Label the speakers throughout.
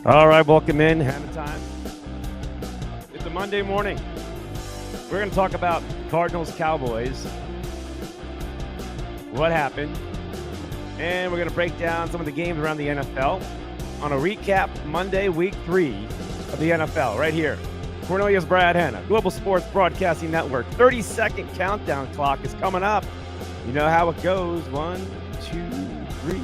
Speaker 1: All right, welcome in. Hanna Time. It's a Monday morning. We're going to talk about Cardinals, Cowboys, what happened, and we're going to break down some of the games around the NFL on a recap Monday, week 3 of the NFL right here. Cornelius Brad Hanna, Global Sports Broadcasting Network. 30-second countdown clock is coming up. You know how it goes. 1, 2, 3.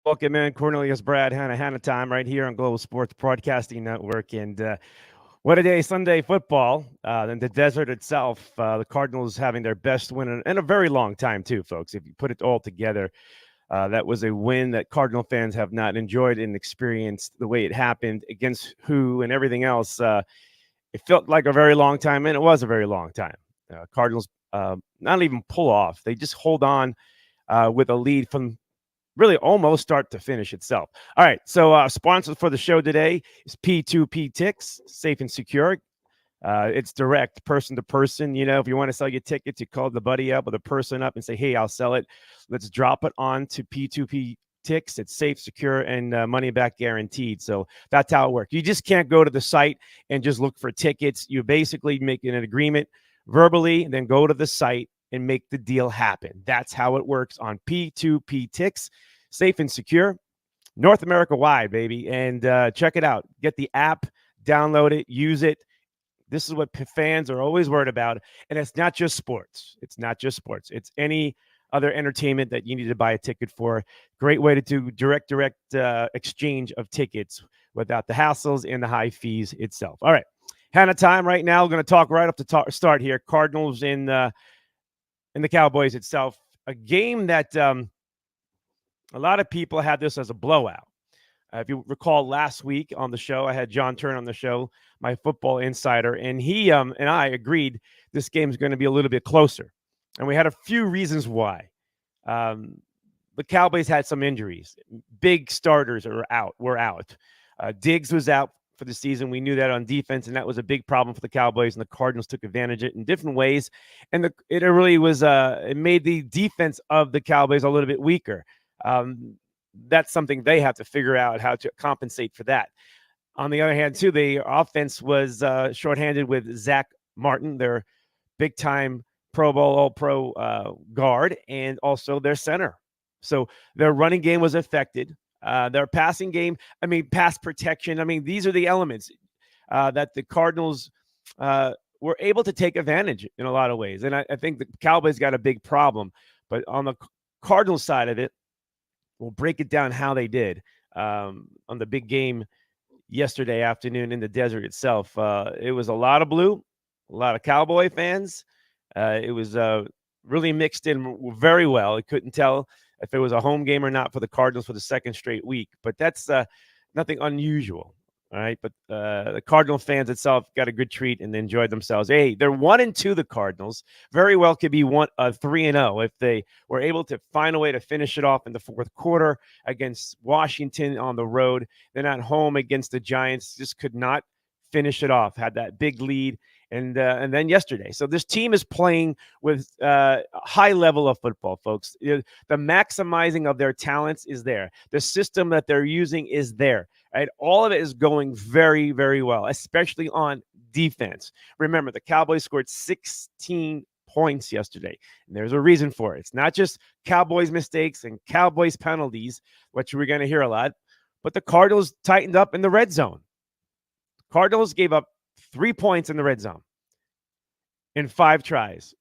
Speaker 1: Welcome in, Cornelius Brad Hanna, Hanna Time, right here on Global Sports Broadcasting Network. And what a day, Sunday football in the desert itself. The Cardinals having their best win in a very long time, too, folks. If you put it all together, that was a win that Cardinal fans have not enjoyed and experienced the way it happened against who and everything else. It felt like a very long time, and it was a very long time. Cardinals not even pull off. They just hold on with a lead from really almost start to finish itself. All right, so sponsor for the show today is P2P Ticks, safe and secure. It's direct, person to person. You know, if you want to sell your tickets, you call the buddy up or the person up and say, hey, I'll sell it. Let's drop it on to P2P Ticks. It's safe, secure, and money back guaranteed. So that's how it works. You just can't go to the site and just look for tickets. You're basically making an agreement verbally, and then go to the site and make the deal happen. That's how it works on P2P Ticks. Safe and secure, North America wide, baby. And check it out. Get the app, download it, use it. This is what fans are always worried about. And it's not just sports. It's not just sports. It's any other entertainment that you need to buy a ticket for. Great way to do direct exchange of tickets without the hassles and the high fees itself. All right. Hanna Time right now. We're going to talk right up to start here. Cardinals in the Cowboys itself. A game that a lot of people had this as a blowout. If you recall last week on the show, I had John Turner on the show, my football insider, and he and I agreed this game is going to be a little bit closer. And we had a few reasons why. The Cowboys had some injuries. Big starters were out. Diggs was out for the season. We knew that on defense, and that was a big problem for the Cowboys, and the Cardinals took advantage of it in different ways. And it really was it made the defense of the Cowboys a little bit weaker. That's something they have to figure out how to compensate for that. On the other hand, too, the offense was shorthanded with Zach Martin, their big-time Pro Bowl All-Pro guard, and also their center. So their running game was affected. Their passing game, pass protection. These are the elements that the Cardinals were able to take advantage in a lot of ways. And I think the Cowboys got a big problem. But on the Cardinals side of it, we'll break it down how they did on the big game yesterday afternoon in the desert itself. It was a lot of blue, a lot of Cowboy fans. It was really mixed in very well. I couldn't tell if it was a home game or not for the Cardinals for the second straight week, but that's nothing unusual. All right. But the Cardinal fans itself got a good treat and enjoyed themselves. Hey, they're 1-2, the Cardinals. Very well could be 3-0 if they were able to find a way to finish it off in the fourth quarter against Washington on the road. Then at home against the Giants, just could not finish it off. Had that big lead. And then yesterday. So this team is playing with a high level of football, folks. The maximizing of their talents is there. The system that they're using is there. Right? All of it is going very, very well, especially on defense. Remember, the Cowboys scored 16 points yesterday, and there's a reason for it. It's not just Cowboys mistakes and Cowboys penalties, which we're going to hear a lot, but the Cardinals tightened up in the red zone. Cardinals gave up 3 points in the red zone in 5 tries.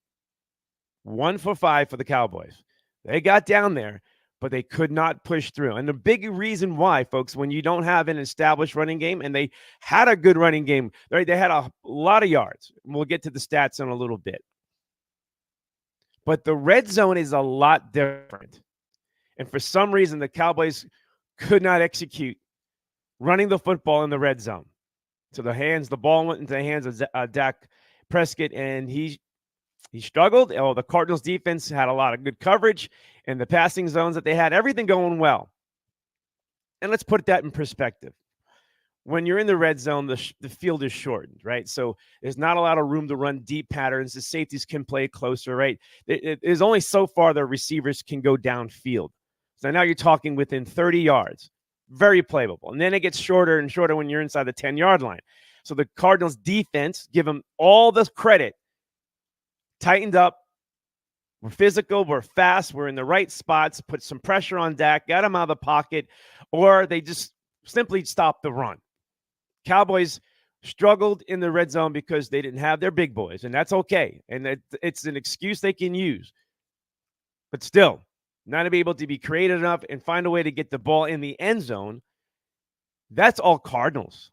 Speaker 1: 1 for 5 for the Cowboys. They got down there, but they could not push through. And the big reason why, folks, when you don't have an established running game, and they had a good running game, right? They had a lot of yards. We'll get to the stats in a little bit. But the red zone is a lot different. And for some reason, the Cowboys could not execute running the football in the red zone. So the ball went into the hands of Dak Prescott, and he struggled. Oh, the Cardinals defense had a lot of good coverage and the passing zones that they had, everything going well. And let's put that in perspective. When you're in the red zone, the field is shortened, right? So there's not a lot of room to run deep patterns. The safeties can play closer, right? There's only so far the receivers can go downfield. So now you're talking within 30 yards. Very playable. And then it gets shorter and shorter when you're inside the 10-yard line. So the Cardinals defense, give them all the credit, tightened up. We're physical, we're fast, we're in the right spots, put some pressure on Dak, got him out of the pocket, or they just simply stopped the run. Cowboys struggled in the red zone because they didn't have their big boys, and that's okay. And it's an excuse they can use. But still, not to be able to be creative enough and find a way to get the ball in the end zone, that's all Cardinals.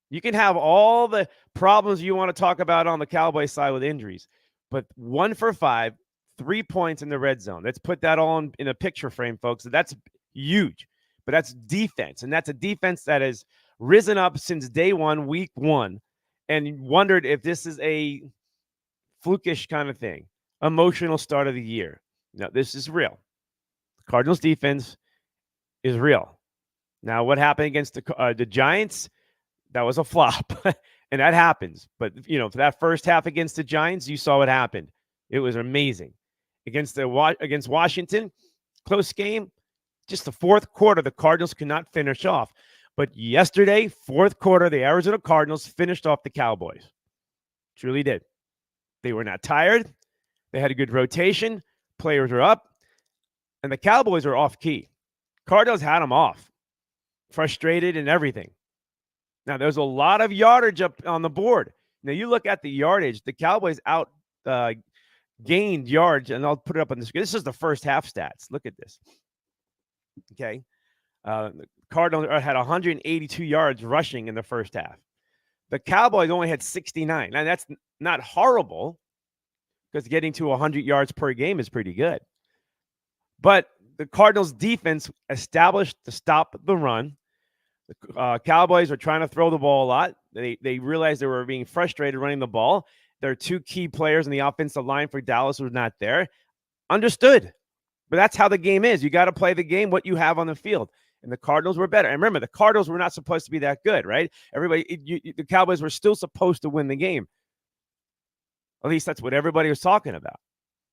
Speaker 1: You can have all the problems you want to talk about on the Cowboys side with injuries, but 1 for 5, 3 points in the red zone. Let's put that all in a picture frame, folks. That's huge, but that's defense, and that's a defense that has risen up since day one, week 1, and wondered if this is a flukish kind of thing, emotional start of the year. No, this is real. The Cardinals defense is real. Now, what happened against the Giants? That was a flop, and that happens. But, for that first half against the Giants, you saw what happened. It was amazing. Against Washington, close game. Just the fourth quarter, the Cardinals could not finish off. But yesterday, fourth quarter, the Arizona Cardinals finished off the Cowboys. Truly did. They were not tired. They had a good rotation. Players were up. And the Cowboys were off key. Cardinals had them off. Frustrated and everything. Now, there's a lot of yardage up on the board. Now, you look at the yardage. The Cowboys gained yards, and I'll put it up on the screen. This is the first half stats. Look at this. Okay. The Cardinals had 182 yards rushing in the first half. The Cowboys only had 69. Now, that's not horrible because getting to 100 yards per game is pretty good. But the Cardinals defense established to stop the run. The Cowboys were trying to throw the ball a lot. They realized they were being frustrated running the ball. Their 2 key players in the offensive line for Dallas were not there. Understood. But that's how the game is. You got to play the game what you have on the field. And the Cardinals were better. And remember, the Cardinals were not supposed to be that good, right? The Cowboys were still supposed to win the game. At least that's what everybody was talking about.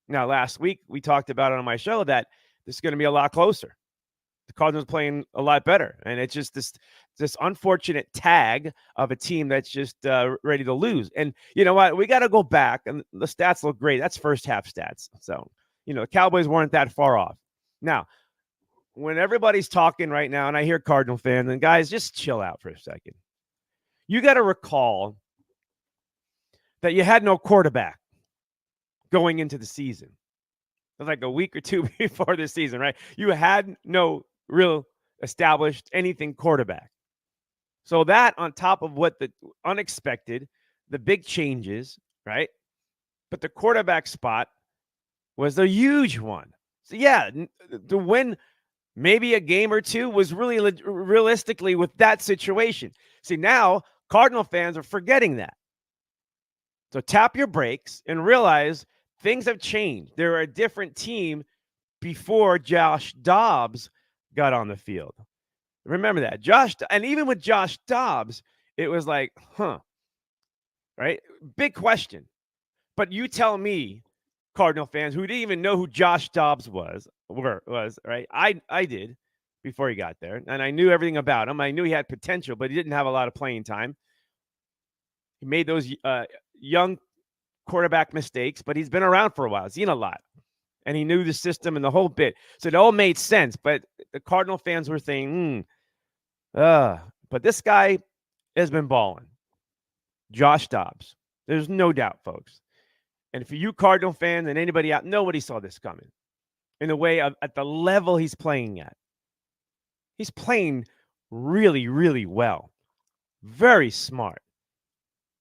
Speaker 1: Now, last week, we talked about it on my show that this is going to be a lot closer. The Cardinals playing a lot better. And it's just this unfortunate tag of a team that's just ready to lose. And you know what? We got to go back. And the stats look great. That's first half stats. So, the Cowboys weren't that far off. Now, when everybody's talking right now, and I hear Cardinal fans, and guys, just chill out for a second. You got to recall that you had no quarterback going into the season. It was like a week or 2 before the season, right? You had no real established anything quarterback. So that on top of what the unexpected, the big changes, right? But the quarterback spot was a huge one. So yeah, to win maybe a game or 2 was really realistically with that situation. See, now Cardinal fans are forgetting that. So tap your brakes and realize things have changed. They're a different team before Josh Dobbs got on the field. Remember that. And even with Josh Dobbs, it was like, right? Big question. But you tell me, Cardinal fans who didn't even know who Josh Dobbs was, right? I did before he got there, and I knew everything about him. I knew he had potential, but he didn't have a lot of playing time. He made those young quarterback mistakes, but he's been around for a while. He's seen a lot, and he knew the system and the whole bit. So it all made sense, but the Cardinal fans were saying, but this guy has been balling. Josh Dobbs. There's no doubt, folks. And for you Cardinal fans and anybody out, nobody saw this coming in a way at the level he's playing at. He's playing really, really well. Very smart.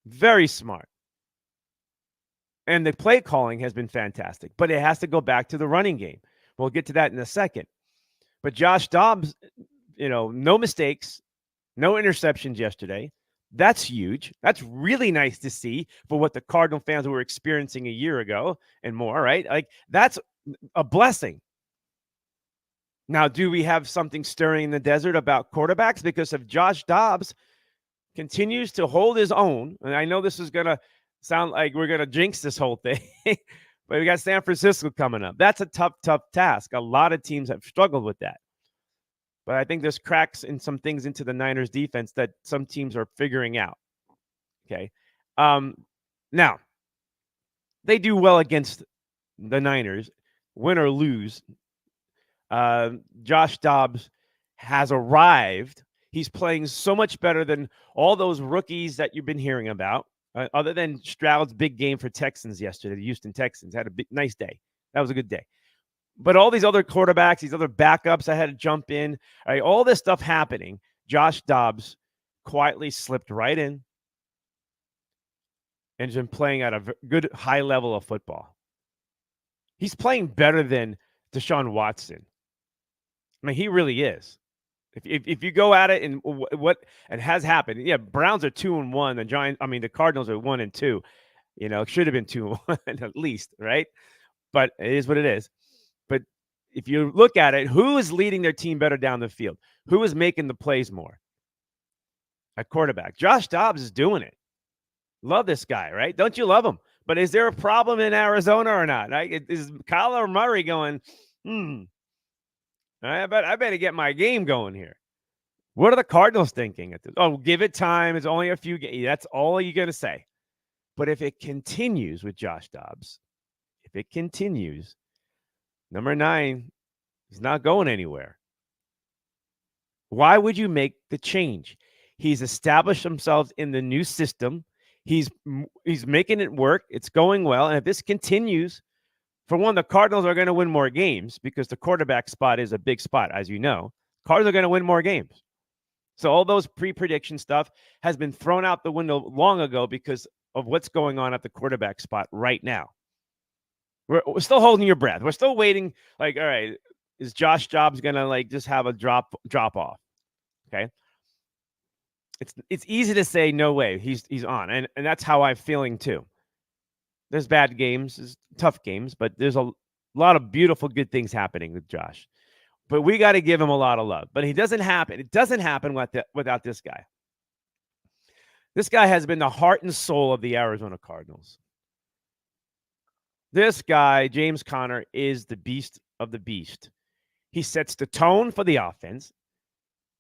Speaker 1: Very smart. And the play calling has been fantastic, but it has to go back to the running game. We'll get to that in a second. But Josh Dobbs, no mistakes, No interceptions yesterday. That's huge. That's really nice to see for what the Cardinal fans were experiencing a year ago and more, right? Like, that's a blessing. Now, do we have something stirring in the desert about quarterbacks? Because if Josh Dobbs continues to hold his own, and I know this is going to sound like we're going to jinx this whole thing, but we got San Francisco coming up. That's a tough task. A lot of teams have struggled with that. But I think there's cracks in some things into the Niners defense that some teams are figuring out. Okay. Now, they do well against the Niners, win or lose. Josh Dobbs has arrived. He's playing so much better than all those rookies that you've been hearing about, other than Stroud's big game for Texans yesterday. The Houston Texans had a nice day. That was a good day. But all these other quarterbacks, these other backups, I had to jump in. Right, all this stuff happening. Josh Dobbs quietly slipped right in and has been playing at a good high level of football. He's playing better than Deshaun Watson. I mean, he really is. If you go at it and what and has happened, yeah, Browns are 2-1. The Cardinals are 1-2. You know, it should have been 2-1 at least, right? But it is what it is. But if you look at it, who is leading their team better down the field? Who is making the plays more? At quarterback. Josh Dobbs is doing it. Love this guy, right? Don't you love him? But is there a problem in Arizona or not? Right? Is Kyler Murray going, I better get my game going here. What are the Cardinals thinking at this? Oh, give it time. It's only a few games. That's all you're going to say. But if it continues with Josh Dobbs, number 9 is not going anywhere. Why would you make the change? He's established himself in the new system. He's making it work. It's going well. And if this continues, for one, the Cardinals are going to win more games because the quarterback spot is a big spot, as you know. Cardinals are going to win more games. So all those pre-prediction stuff has been thrown out the window long ago because of what's going on at the quarterback spot right now. We're still holding your breath. We're still waiting. Like, all right, is Josh Dobbs going to just have a drop off? Okay. It's easy to say no way he's on, and that's how I'm feeling too. There's bad games, there's tough games, but there's a lot of beautiful good things happening with Josh. But we got to give him a lot of love. But it doesn't happen without this guy. This guy has been the heart and soul of the Arizona Cardinals. This guy, James Conner, is the beast of the beast. He sets the tone for the offense.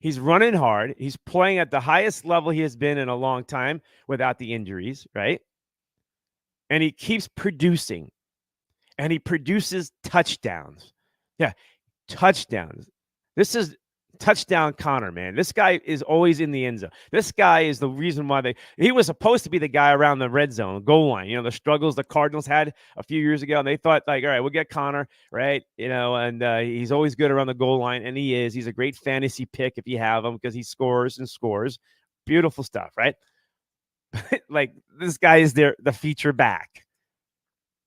Speaker 1: He's running hard. He's playing at the highest level he has been in a long time without the injuries, right? And he keeps producing. And he produces touchdowns. Yeah, touchdowns. This is touchdown Conner, man. This guy is always in the end zone. This guy is the reason why he was supposed to be the guy around the red zone, goal line. You know, the struggles the Cardinals had a few years ago, and they thought, like, all right, we'll get Conner, right? You know, and he's always good around the goal line, and he is. He's a great fantasy pick if you have him because he scores and scores. Beautiful stuff, right? Like, this guy is the feature back.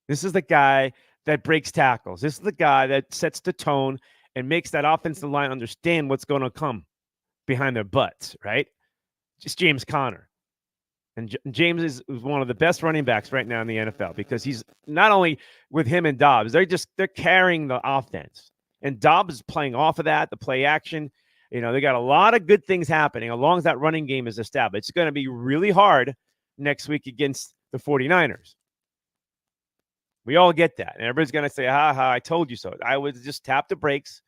Speaker 1: This is the guy that breaks tackles. This is the guy that sets the tone and makes that offensive line understand what's going to come behind their butts, right? Just James Conner. And James is one of the best running backs right now in the NFL because he's not only with him and Dobbs, they're carrying the offense. And Dobbs is playing off of that, the play action. You know, they got a lot of good things happening as long as that running game is established. It's going to be really hard next week against the 49ers. We all get that. And everybody's going to say, I told you so. I would just tap the brakes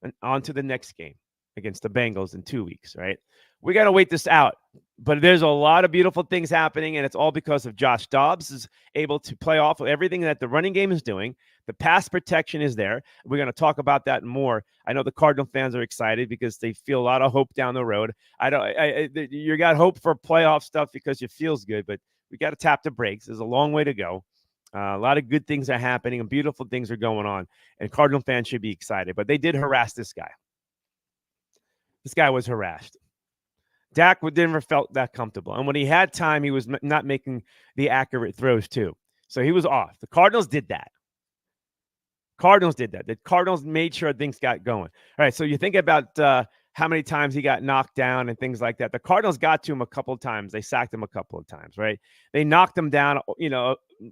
Speaker 1: and on to the next game against the Bengals in 2 weeks, right? We got to wait this out. But there's a lot of beautiful things happening, and it's all because of Josh Dobbs is able to play off of everything that the running game is doing. The pass protection is there. We're going to talk about that more. I know the Cardinal fans are excited because they feel a lot of hope down the road. You got hope for playoff stuff because it feels good, but we got to tap the brakes. There's a long way to go. A lot of good things are happening and beautiful things are going on, and Cardinal fans should be excited. But they did harass this guy. This guy was harassed. Dak never felt that comfortable. And when he had time, he was not making the accurate throws too. So he was off. The Cardinals did that. The Cardinals made sure things got going. All right, so you think about how many times he got knocked down and things like that. The Cardinals got to him a couple of times. They sacked him a couple of times, right? They knocked him down,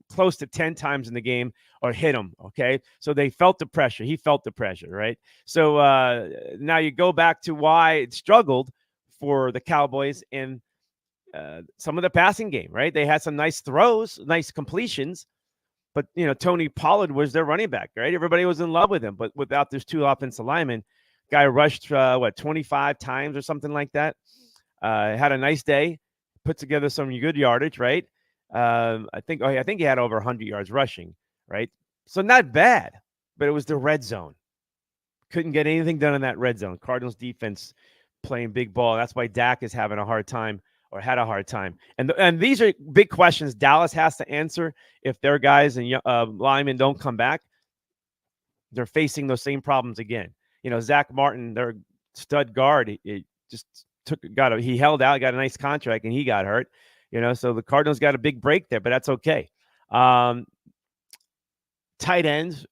Speaker 1: close to 10 times in the game or hit him, okay? So they felt the pressure. He felt the pressure, right? So now you go back to why it struggled for the Cowboys in some of the passing game, right? They had some nice throws, nice completions, but, Tony Pollard was their running back, right? Everybody was in love with him, but without those two offensive linemen, guy rushed 25 times or something like that. Had a nice day, put together some good yardage, right? I think he had over 100 yards rushing, right? So not bad, but it was the red zone. Couldn't get anything done in that red zone. Cardinals defense playing big ball. That's why Dak is having a hard time or had a hard time. And these are big questions Dallas has to answer if their guys and linemen don't come back. They're facing those same problems again. Zach Martin, their stud guard, he held out, got a nice contract, and he got hurt. So the Cardinals got a big break there, but that's okay. Tight ends,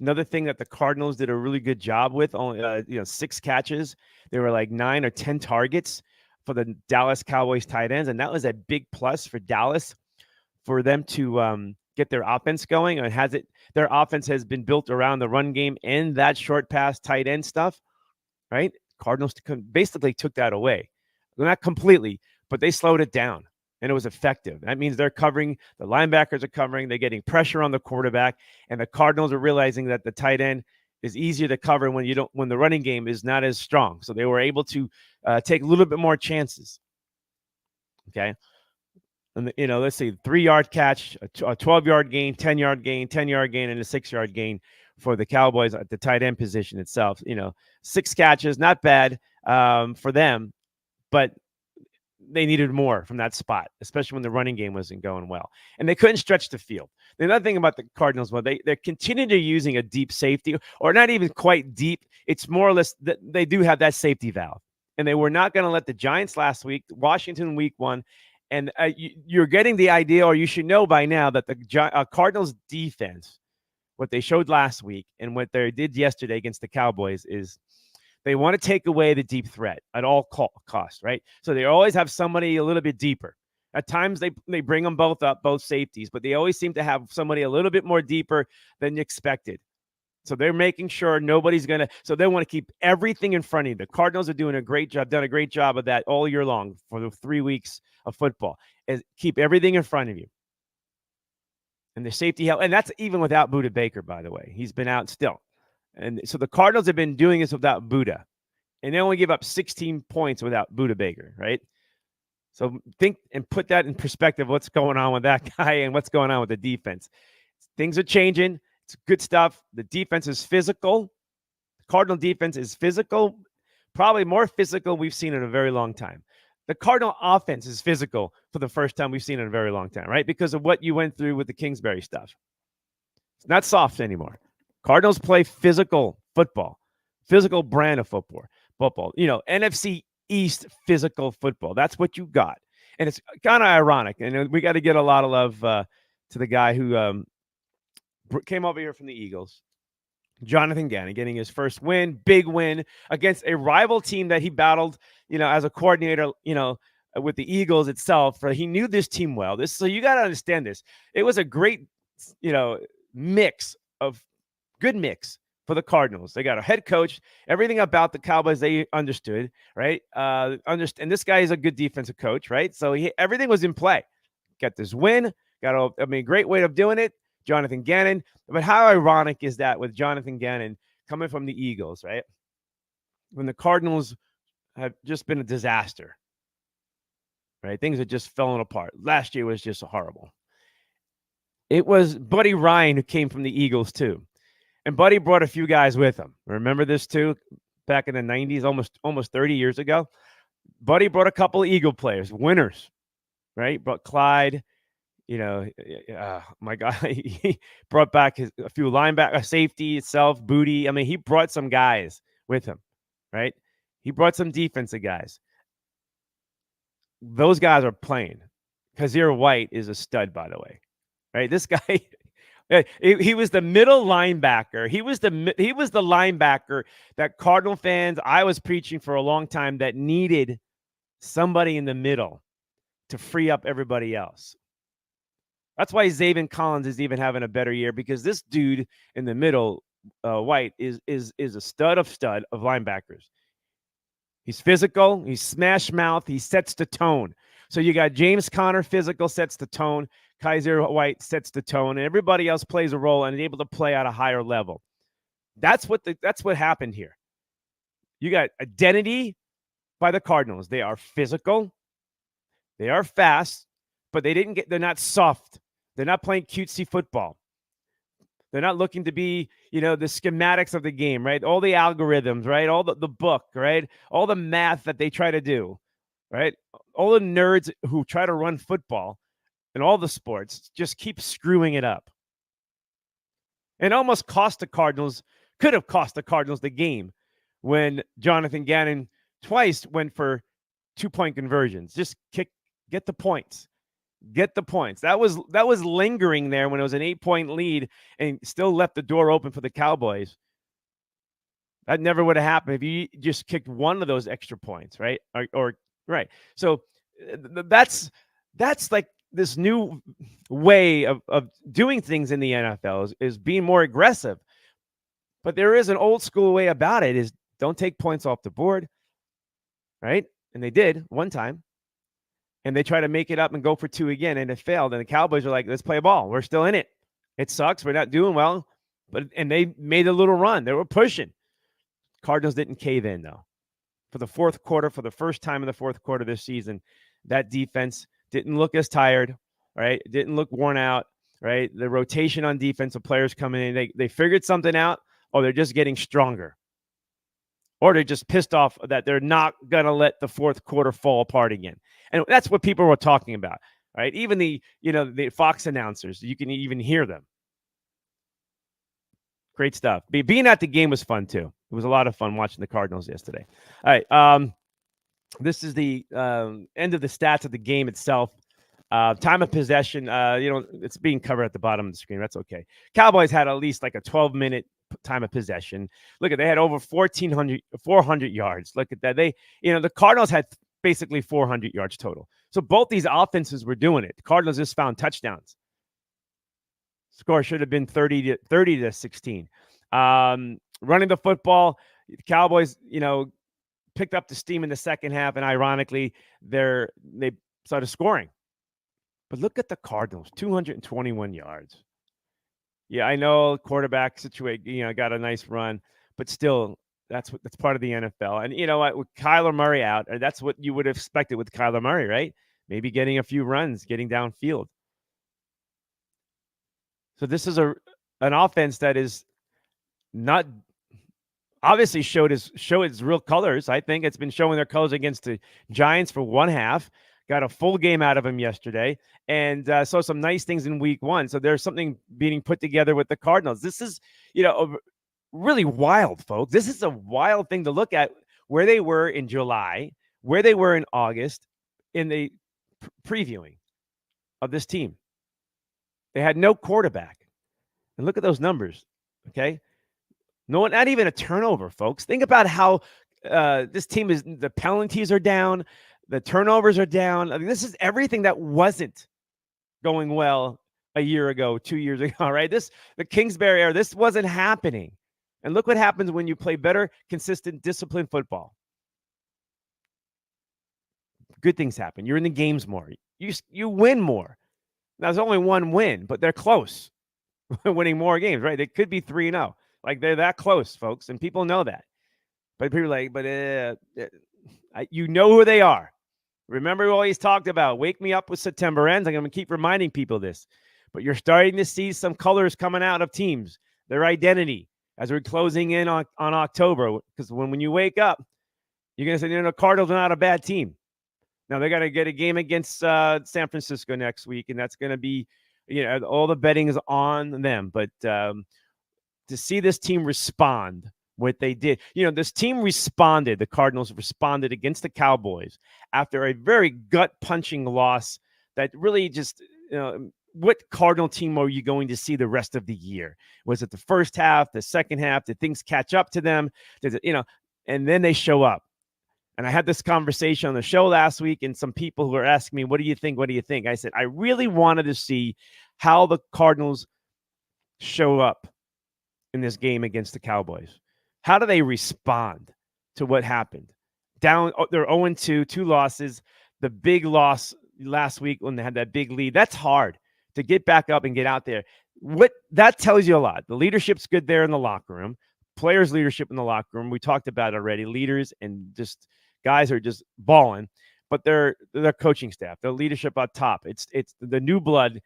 Speaker 1: another thing that the Cardinals did a really good job with. Only 6 catches. There were like 9 or 10 targets for the Dallas Cowboys tight ends, and that was a big plus for Dallas for them to get their offense going. And their offense has been built around the run game and that short pass tight end stuff, right? Cardinals basically took that away. Not completely, but they slowed it down, and it was effective. That means they're covering, the linebackers are covering, they're getting pressure on the quarterback, and the Cardinals are realizing that the tight end is easier to cover when the running game is not as strong. So they were able to take a little bit more chances. Okay. And, let's see, 3-yard catch, a 12-yard gain, 10-yard gain, 10-yard gain, and a 6-yard gain for the Cowboys at the tight end position itself. 6 catches, not bad for them, but they needed more from that spot, especially when the running game wasn't going well. And they couldn't stretch the field. The other thing about the Cardinals, they're continuing to using a deep safety, or not even quite deep. It's more or less that they do have that safety valve. And they were not going to let the Giants last week, Washington week 1, and you're getting the idea, or you should know by now, that the Cardinals defense, what they showed last week and what they did yesterday against the Cowboys, is they want to take away the deep threat at all costs, right? So they always have somebody a little bit deeper. At times they bring them both up, both safeties, but they always seem to have somebody a little bit more deeper than expected. So they're making sure nobody's going to – so they want to keep everything in front of you. The Cardinals are doing a great job, done a great job of that all year long for the 3 weeks of football, is keep everything in front of you. And the safety help – and that's even without Budda Baker, by the way. He's been out still. And so the Cardinals have been doing this without Budda. And they only give up 16 points without Budda Baker, right? So think and put that in perspective, what's going on with that guy and what's going on with the defense. Things are changing. It's good stuff. The defense is physical. The Cardinal defense is physical, probably more physical we've seen in a very long time. The Cardinal offense is physical for the first time we've seen in a very long time, right? Because of what you went through with the Kingsbury stuff. It's not soft anymore. Cardinals play physical football, physical brand of football. NFC East physical football. That's what you got. And it's kind of ironic. And we got to get a lot of love to the guy who came over here from the Eagles, Jonathan Gannon, getting his first win, big win against a rival team that he battled, as a coordinator, with the Eagles itself. He knew this team well. So you got to understand this. It was a great, good mix for the Cardinals. They got a head coach, everything about the Cowboys they understood, right? And this guy is a good defensive coach, right? So everything was in play. Got this win. Great way of doing it. Jonathan Gannon. But how ironic is that with Jonathan Gannon coming from the Eagles, right? When the Cardinals have just been a disaster, right? Things are just falling apart. Last year was just horrible. It was Buddy Ryan who came from the Eagles too. And Buddy brought a few guys with him. Remember this too? Back in the 90s, almost 30 years ago. Buddy brought a couple of Eagle players, winners, right? Brought Clyde. My God, he brought back a few linebacker, safety itself, Booty. He brought some guys with him, right? He brought some defensive guys. Those guys are playing. Kazir White is a stud, by the way, right? This guy, He was the middle linebacker. He was the linebacker that Cardinal fans I was preaching for a long time that needed somebody in the middle to free up everybody else. That's why Zaven Collins is even having a better year, because this dude in the middle, White, is a stud of linebackers. He's physical. He's smash mouth. He sets the tone. So you got James Conner, physical, sets the tone. Kaiser White sets the tone, and everybody else plays a role and is able to play at a higher level. That's what happened here. You got identity by the Cardinals. They are physical. They are fast, but they're not soft. They're not playing cutesy football. They're not looking to be, the schematics of the game, right? All the algorithms, right? All the book, right? All the math that they try to do, right? All the nerds who try to run football in all the sports just keep screwing it up. It almost could have cost the Cardinals the game when Jonathan Gannon twice went for 2-point conversions. Just get the points. Get the points. That was lingering there when it was an 8-point lead and still left the door open for the Cowboys. That never would have happened if you just kicked one of those extra points, right? Or right. So that's like this new way of doing things in the NFL is being more aggressive. But there is an old school way about it, is don't take points off the board, right? And they did one time. And they try to make it up and go for 2 again, and it failed. And the Cowboys are like, let's play ball. We're still in it. It sucks. We're not doing well. And they made a little run. They were pushing. Cardinals didn't cave in, though. For the fourth quarter, for the first time in the fourth quarter this season, that defense didn't look as tired, right? It didn't look worn out, right? The rotation on defensive players coming in, they figured something out, or they're just getting stronger. Or they're just pissed off that they're not going to let the fourth quarter fall apart again. And that's what people were talking about, right? Even the Fox announcers, you can even hear them. Great stuff. Being at the game was fun, too. It was a lot of fun watching the Cardinals yesterday. All right. This is the end of the stats of the game itself. Time of possession, it's being covered at the bottom of the screen. That's okay. Cowboys had at least like a 12-minute time of possession. Look at, they had over 400 yards. Look at that. The Cardinals had basically 400 yards total. So both these offenses were doing it. The Cardinals just found touchdowns. Score should have been 30 to 16. Running the football, the Cowboys, picked up the steam in the second half, and ironically, they started scoring. But look at the Cardinals, 221 yards. Yeah, I know quarterback situation, got a nice run, but still, that's part of the NFL. And you know what, with Kyler Murray out, that's what you would have expected with Kyler Murray, right? Maybe getting a few runs, getting downfield. So this is an offense that is not obviously showed its real colors. I think it's been showing their colors against the Giants for one half. Got a full game out of him yesterday, and saw some nice things in week 1. So there's something being put together with the Cardinals. This is, really wild, folks. This is a wild thing to look at, where they were in July, where they were in August, in the previewing of this team. They had no quarterback. And look at those numbers, okay? Not even a turnover, folks. Think about how this team is. The penalties are down. The turnovers are down. I mean, this is everything that wasn't going well a year ago, 2 years ago, right? The Kingsbury era, this wasn't happening. And look what happens when you play better, consistent, disciplined football. Good things happen. You're in the games more. You win more. Now, there's only one win, but they're close. Winning more games, right? They could be 3-0. Like, they're that close, folks, and people know that. But people are like, you know who they are. Remember, we always talked about, wake me up with September ends. I'm going to keep reminding people this. But you're starting to see some colors coming out of teams, their identity, as we're closing in on October. Because when you wake up, you're going to say, the Cardinals are not a bad team. Now, they're going to get a game against San Francisco next week, and that's going to be, all the betting is on them. But to see this team respond, what they did, this team responded. The Cardinals responded against the Cowboys after a very gut-punching loss that really just, what Cardinal team are you going to see the rest of the year? Was it the first half, the second half? Did things catch up to them? Did it, and then they show up. And I had this conversation on the show last week, and some people who were asking me, what do you think? What do you think? I said, I really wanted to see how the Cardinals show up in this game against the Cowboys. How do they respond to what happened? They're 0-2, 2 losses. The big loss last week when they had that big lead, that's hard to get back up and get out there. What that tells you a lot. The leadership's good there in the locker room. Players' leadership in the locker room. We talked about it already. Leaders and just guys are just balling, but their coaching staff, their leadership up top. It's the new blood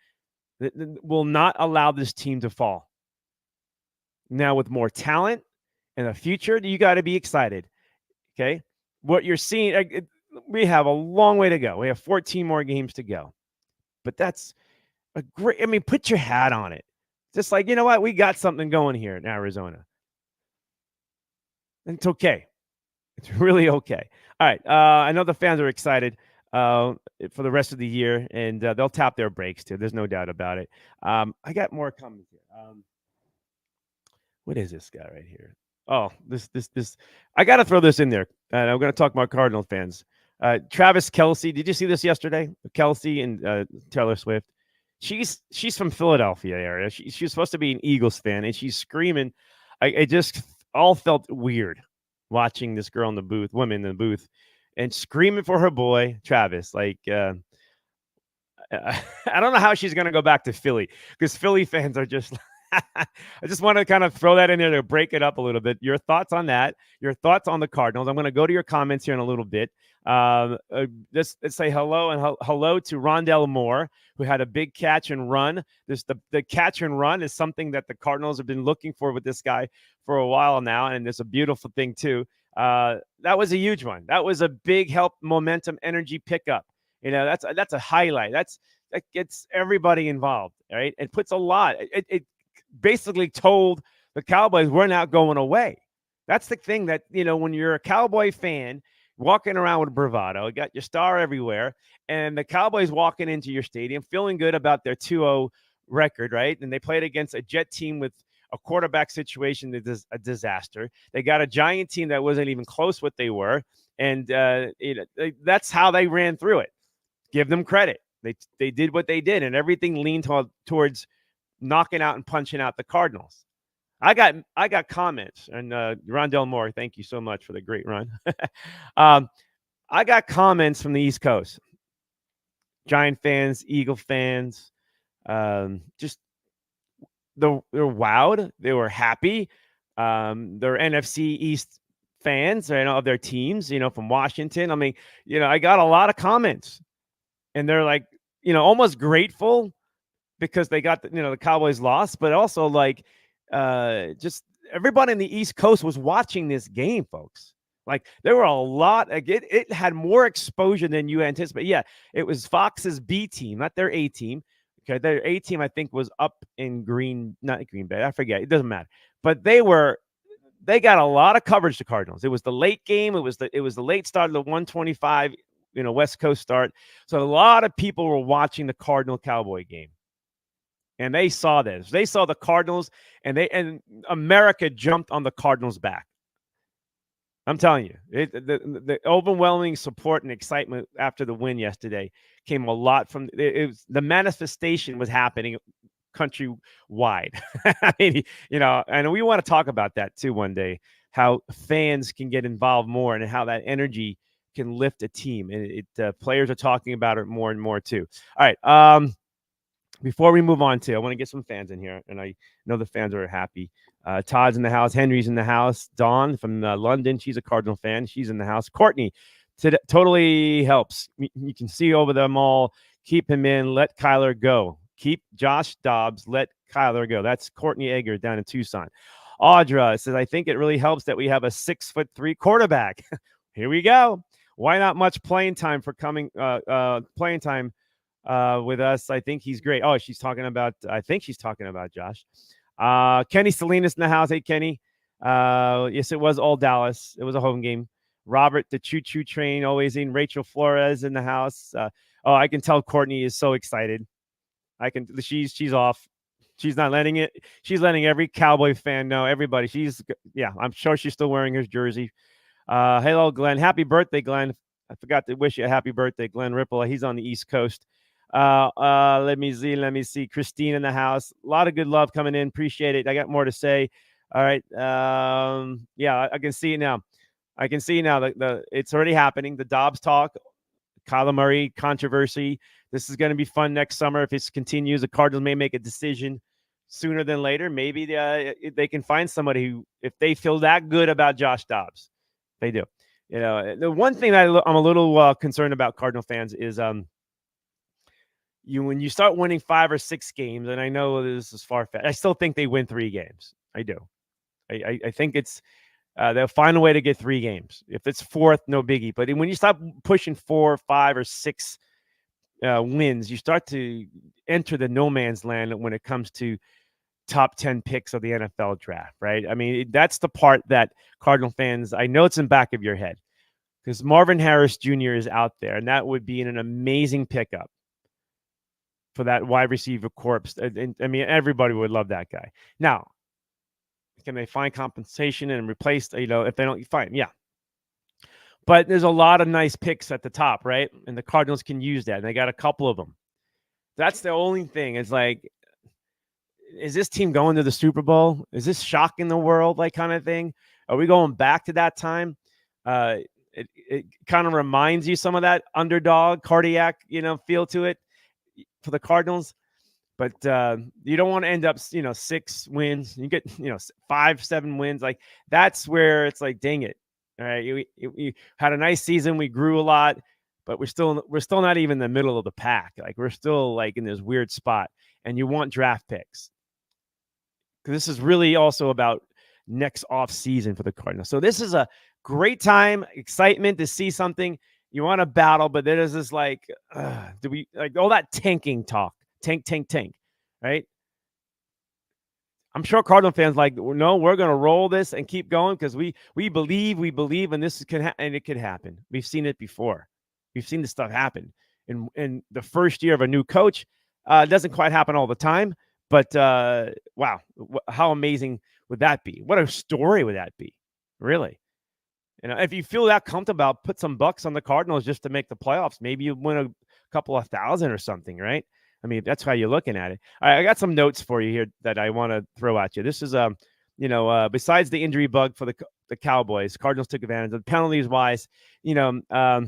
Speaker 1: that will not allow this team to fall. Now, with more talent in the future, you got to be excited. Okay, what you're seeing, we have a long way to go. We have 14 more games to go, but that's a great. I mean, put your hat on it. Just like, you know what, we got something going here in Arizona. And it's okay. It's really okay. All right. I know the fans are excited for the rest of the year, and they'll tap their brakes too. There's no doubt about it. I got more comments here. What is this guy right here? Oh, this. I got to throw this in there. And I'm going to talk about Cardinal fans. Travis Kelce. Did you see this yesterday? Kelce and Taylor Swift. She's from Philadelphia area. She's supposed to be an Eagles fan, and she's screaming. I just all felt weird watching this girl in the booth, woman in the booth, and screaming for her boy, Travis. Like, I don't know how she's going to go back to Philly, because Philly fans are just I just want to kind of throw that in there to break it up a little bit. Your thoughts on that? Your thoughts on the Cardinals? I'm going to go to your comments here in a little bit. Let's say hello and hello to Rondell Moore, who had a big catch and run. The catch and run is something that the Cardinals have been looking for with this guy for a while now, and it's a beautiful thing too. That was a huge one. That was a big help, momentum, energy pickup. That's a highlight. That gets everybody involved, right? It puts a lot. It basically told the Cowboys, we're not going away. That's the thing that, when you're a Cowboy fan walking around with bravado, you got your star everywhere, and the Cowboys walking into your stadium feeling good about their 2-0 record, right? And they played against a Jet team with a quarterback situation that is a disaster. They got a Giant team that wasn't even close what they were, and that's how they ran through it. Give them credit. They did what they did, and everything leaned towards knocking out and punching out the Cardinals. I got comments, and Rondell Moore, thank you so much for the great run. I got comments from the East Coast, Giant fans, Eagle fans, just they're wowed, they were happy. They're NFC East fans, of their teams, from Washington. I mean, I got a lot of comments, and they're like, almost grateful because they got the Cowboys lost, but also like just everybody in the East Coast was watching this game, folks. Like, there were a lot. Like, it had more exposure than you anticipate. Yeah, it was Fox's B team, not their A team. Okay, their A team I think was up in not Green Bay. I forget. It doesn't matter. But they got a lot of coverage. The Cardinals. It was the late game. It was the late start of the 125. West Coast start. So a lot of people were watching the Cardinal Cowboy game. And they saw this. They saw the Cardinals, and America jumped on the Cardinals' back. I'm telling you, the overwhelming support and excitement after the win yesterday came a lot from the manifestation was happening countrywide. I mean, and we want to talk about that too one day, how fans can get involved more and how that energy can lift a team. And players are talking about it more and more too. All right. Before we move on I want to get some fans in here, and I know the fans are happy. Todd's in the house. Henry's in the house. Dawn from London. She's a Cardinal fan. She's in the house. Courtney totally helps. You can see over them all. Keep him in. Let Kyler go. Keep Josh Dobbs. Let Kyler go. That's Courtney Egger down in Tucson. Audra says, I think it really helps that we have a 6'3" quarterback. Here we go. Why not much playing time for playing time with us? I think he's great. Oh, I think she's talking about Josh. Kenny Salinas in the house. Hey, Kenny. Yes, it was all Dallas. It was a home game. Robert, the choo-choo train, always in. Rachel Flores in the house. I can tell Courtney is so excited. She's off. She's not letting it. She's letting every Cowboy fan know. Everybody. I'm sure she's still wearing his jersey. Hello, Glenn. Happy birthday, Glenn. I forgot to wish you a happy birthday, Glenn Ripple. He's on the East Coast. Let me see. Christine in the house. A lot of good love coming in. Appreciate it. I got more to say. All right. Yeah, I can see it now. It's already happening. The Dobbs talk, Kyler Murray controversy. This is going to be fun next summer. If this continues, the Cardinals may make a decision sooner than later. Maybe they can find somebody who, if they feel that good about Josh Dobbs, they do. The one thing that I'm a little concerned about Cardinal fans is when you start winning 5 or 6 games, and I know this is far-fetched, I still think they win 3 games. I do. I think it's they'll find a way to get 3 games. If it's 4th, no biggie. But when you stop pushing 4, 5, or 6 wins, you start to enter the no man's land when it comes to top 10 picks of the NFL draft, right? I mean, that's the part that Cardinal fans, I know it's in the back of your head, because Marvin Harris Jr. is out there, and that would be an amazing pickup for that wide receiver corps. And I mean, everybody would love that guy. Now, can they find compensation and replace, if they don't, fine, yeah. But there's a lot of nice picks at the top, right? And the Cardinals can use that, and they got a couple of them. That's the only thing. It's like, is this team going to the Super Bowl? Is this shocking the world, like kind of thing? Are we going back to that time? It kind of reminds you some of that underdog, cardiac, feel to it for the Cardinals. But you don't want to end up, 6 wins. You get, 5, 7 wins. Like, that's where it's like, dang it. All right, we had a nice season. We grew a lot, but we're still not even in the middle of the pack. Like, we're still like in this weird spot. And you want draft picks, because this is really also about next off season for the Cardinals. So this is a great time, excitement to see something. You want to battle, but there is this like, do we like all that tanking talk? Tank, right? I'm sure Cardinal fans like, no, we're going to roll this and keep going because we believe, and this and it could happen. We've seen it before. We've seen this stuff happen in the first year of a new coach. It doesn't quite happen all the time, but wow, how amazing would that be? What a story would that be? Really? If you feel that comfortable, put some bucks on the Cardinals just to make the playoffs. Maybe you win a couple of thousand or something, right? I mean, that's how you're looking at it. All right, I got some notes for you here that I want to throw at you. This is, besides the injury bug for the Cowboys, Cardinals took advantage of penalties wise. Cardinals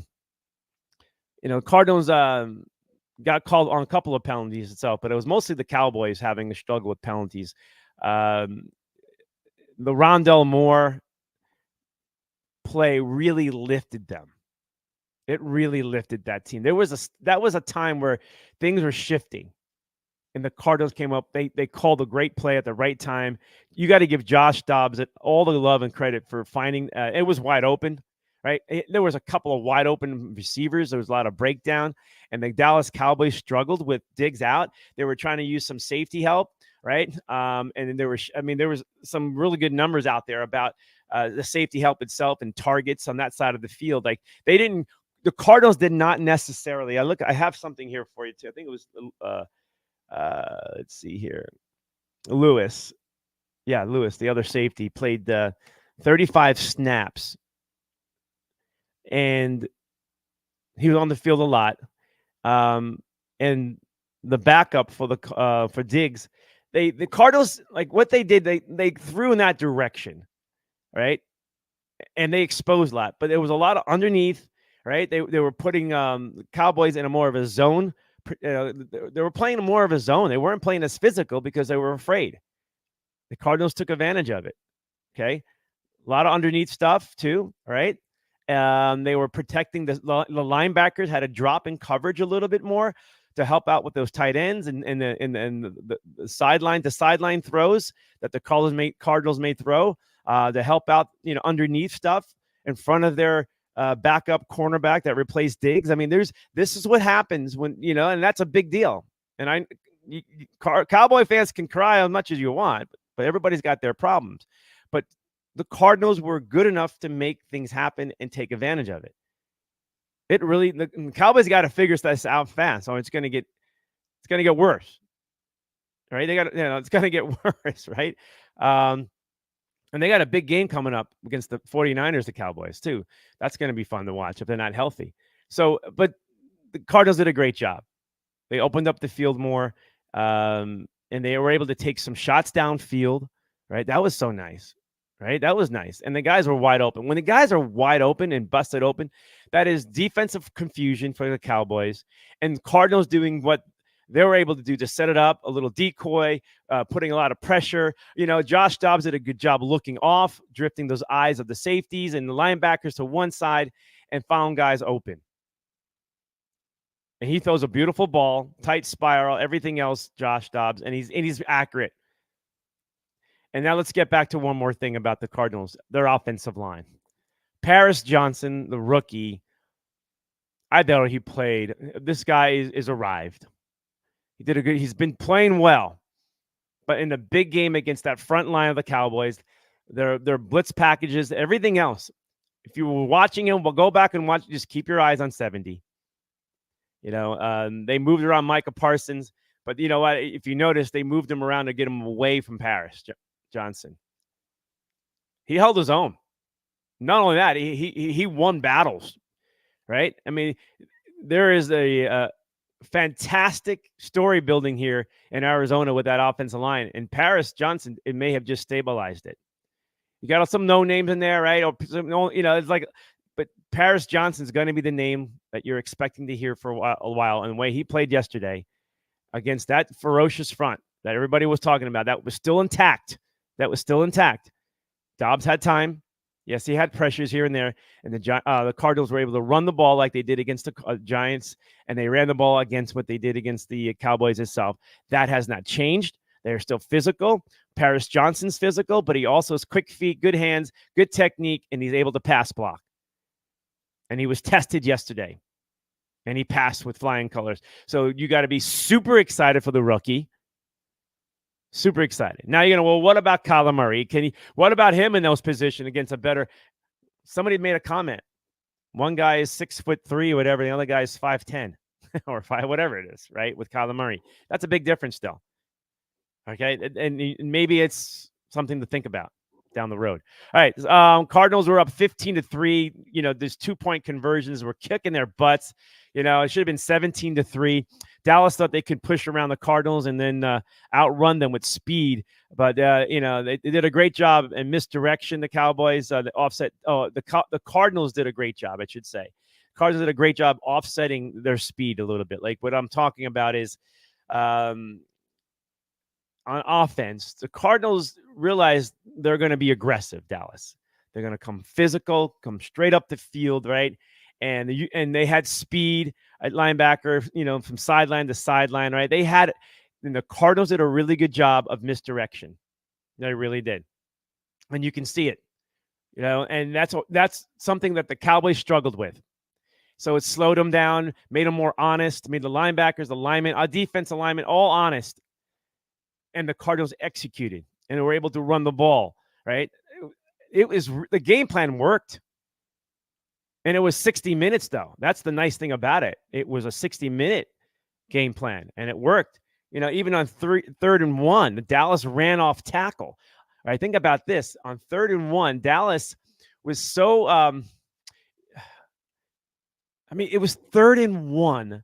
Speaker 1: got called on a couple of penalties itself, but it was mostly the Cowboys having to struggle with penalties. The Rondell Moore play really lifted them. It really lifted that team. That was a time where things were shifting, and the Cardinals came up. They called a great play at the right time. You got to give Josh Dobbs all the love and credit for finding. It was wide open, right? There was a couple of wide open receivers. There was a lot of breakdown, and the Dallas Cowboys struggled with Diggs out. They were trying to use some safety help, right? And there was some really good numbers out there about the safety help itself and targets on that side of the field. Like, the Cardinals did not necessarily. I have something here for you too. I think it was, let's see here, Lewis. Yeah, Lewis, the other safety, played 35 snaps, and he was on the field a lot. And the backup for Diggs, the Cardinals, like what they did, they threw in that direction, right? And they exposed a lot, but there was a lot of underneath. Right, they were putting Cowboys in a more of a zone. They were playing more of a zone. They weren't playing as physical because they were afraid. The Cardinals took advantage of it. Okay, a lot of underneath stuff too. Right, they were protecting the linebackers. Had to drop in coverage a little bit more to help out with those tight ends and the sideline to sideline throws that the Cardinals may throw to help out. Underneath stuff in front of their backup cornerback that replaced Diggs. I mean, this is what happens when, and that's a big deal. And Cowboy fans can cry as much as you want, but everybody's got their problems. But the Cardinals were good enough to make things happen and take advantage of it. The Cowboys got to figure this out fast, so it's going to get worse. right? They got, it's going to get worse, right? And they got a big game coming up against the 49ers, the Cowboys, too. That's going to be fun to watch if they're not healthy. So, but the Cardinals did a great job. They opened up the field more, and they were able to take some shots downfield, right? That was so nice, right? That was nice. And the guys were wide open. When the guys are wide open and busted open, that is defensive confusion for the Cowboys. And Cardinals doing what they were able to do to set it up, a little decoy, putting a lot of pressure. Josh Dobbs did a good job looking off, drifting those eyes of the safeties and the linebackers to one side and found guys open. And he throws a beautiful ball, tight spiral, everything else, Josh Dobbs, and he's accurate. And now let's get back to one more thing about the Cardinals, their offensive line. Paris Johnson, the rookie, I thought he played. This guy is arrived. He's been playing well. But in the big game against that front line of the Cowboys, their blitz packages, everything else. If you were watching him, we'll go back and watch. Just keep your eyes on 70. They moved around Micah Parsons, but you know what? If you notice, they moved him around to get him away from Paris Johnson. He held his own. Not only that, he won battles, right? I mean, there is a fantastic story building here in Arizona with that offensive line. And Paris Johnson, it may have just stabilized it. You got some no names in there, right? Or it's like, but Paris Johnson's going to be the name that you're expecting to hear for a while. And the way he played yesterday against that ferocious front that everybody was talking about, that was still intact. Dobbs had time. Yes, he had pressures here and there, and the Cardinals were able to run the ball like they did against the Giants, and they ran the ball against what they did against the Cowboys itself. That has not changed. They're still physical. Paris Johnson's physical, but he also has quick feet, good hands, good technique, and he's able to pass block. And he was tested yesterday, and he passed with flying colors. So you got to be super excited for the rookie. Super excited. Now you're going to, well, what about Kyler Murray? What about him in those positions against a better? Somebody made a comment. One guy is 6'3", whatever. The other guy is 5'10", or 5, whatever it is, right? With Kyler Murray. That's a big difference still. Okay. And maybe it's something to think about down the road. All right. Cardinals were up 15-3. There's 2-point conversions. We're kicking their butts. It should have been 17-3. Dallas thought they could push around the Cardinals and then outrun them with speed. But, they did a great job in misdirection, the Cowboys. The offset. The Cardinals did a great job, I should say. Cardinals did a great job offsetting their speed a little bit. Like what I'm talking about is on offense, the Cardinals realized they're going to be aggressive, Dallas. They're going to come physical, come straight up the field, right? And they had speed at linebacker, from sideline to sideline, right? And the Cardinals did a really good job of misdirection. They really did. And you can see it, and that's something that the Cowboys struggled with. So it slowed them down, made them more honest, made the linebackers, the linemen, our defensive linemen, all honest. And the Cardinals executed, and they were able to run the ball, right? The game plan worked. And it was 60 minutes, though. That's the nice thing about it. It was a 60-minute game plan, and it worked. Even on 3rd and 1, the Dallas ran off tackle. All right, think about this. On 3rd and 1, Dallas was so it was 3rd and 1.